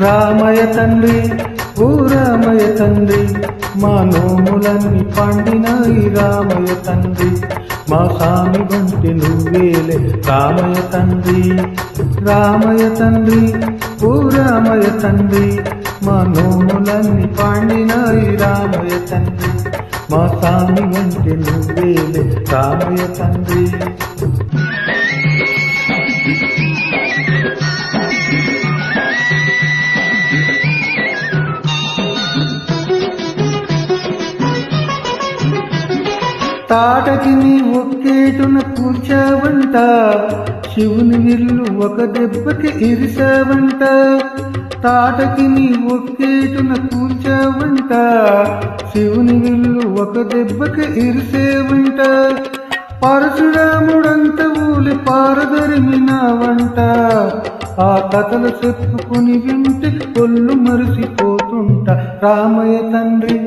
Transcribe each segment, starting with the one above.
రామయ్య తండ్రి ఓ రామయ్య తండ్రి మా నోములన్నీ పండినాయి రామయ్య తండ్రి మా స్వామి వంటి నువ్వేలే రామయ్య తండ్రి రామయ్య తండ్రి ఓ రామయ్య తండ్రి మా నోములన్నీ పండినాయి రామయ్య తండ్రి మా స్వామి వంటి నువ్వేలే రామయ్య తండ్రి తాటకి నీ ఒక్కేటున కూర్చావంట శివుని విల్లు ఒక దెబ్బకి ఇరిసావంట తాటకి నీ ఒక్కేటున కూర్చావంట శివుని విల్లు ఒక దెబ్బకి ఇరిసేవంట పరశురాముడంత ఊలి పారదరిమినావంట ఆ కథలు చెప్పుకుని వింటే కొల్లు మరిసిపోతుంట రామయ్య తండ్రి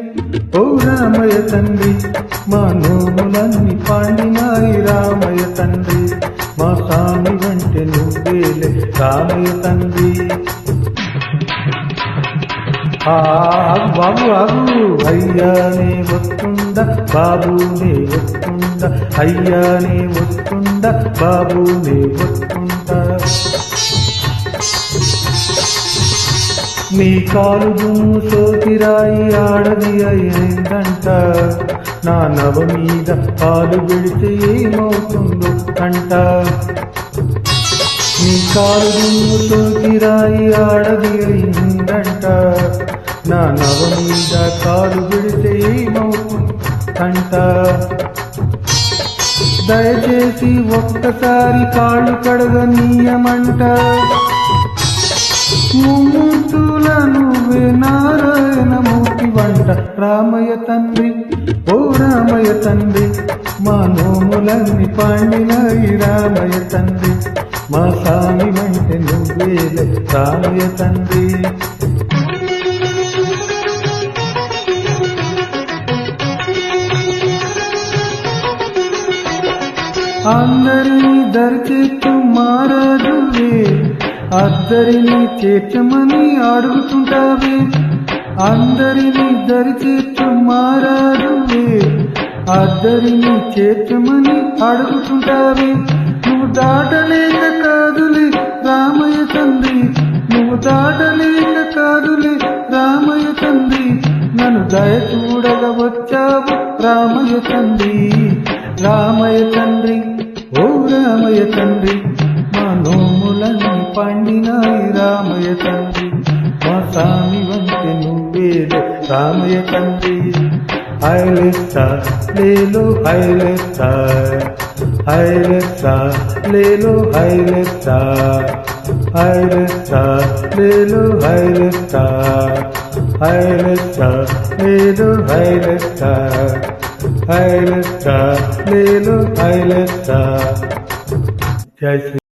ఓ రామయ్య తండ్రి మా నోములన్నీ పండినాయి రామయ్య తండ్రి మా స్వామి వంటి నువ్వేలే రామయ్య తండ్రి బాబు ఆగు అయ్యానే వస్తుందా బాబునే వస్తుందా అయ్యానే వస్తుందా బాబునే వస్తుందా నీ కాలు దుమ్ము సోకిరాయి ఆడది అయిందంట నా నవ మీద కాలు పెడితే ఏమవుతుందో కంట నీ కాలు దుమ్ము సోకిరాయి ఆడది అయిందంట నా నవ మీద కాలు పెడితే ఏమవుతుందో కంట దయచేసి ఒక్కసారి కాళ్ళు కడగనీయమంట మూర్తుల నువ్వే నారాయణమూర్తి వంట రామయ్య తండ్రి ఓ రామయ్య తండ్రి మా నోములన్నీ పండినాయి రామయ్య తండ్రి మా స్వామి వంటి నువ్వేలే రామయ్య తండ్రి అందరినీ దరిచేస్తూ మారాజువే అద్దరిని చేర్చమని అడుగుతుంటావే అందరినీ దరిచేర్చు మారాజువే అద్దరిని చేర్చమని అడుగుతుంటావే నువ్వు దాటలేక కాదులే రామయ్య తండ్రి నువ్వు దాటలేక కాదులే రామయ్య తండ్రి నన్ను దయ చూడగా వచ్చావు రామయ్య తండ్రి రామయ్య తండ్రి ఓ రామయ్య తండ్రి మా నోములన్నీ పండినాయి రామయ్య తండ్రి మా స్వామి వంటి నువ్వేలే రామయ్య తండ్రి హైలెస్తా లేలో హైలెస్తా హైలెస్తా లేలో హైలెస్తా హైలెస్తా లేలో హైలెస్తా హైలెస్తా లేలో హైలెస్తా హైలెస్తా లేలో హైలెస్తా జై శ్రీ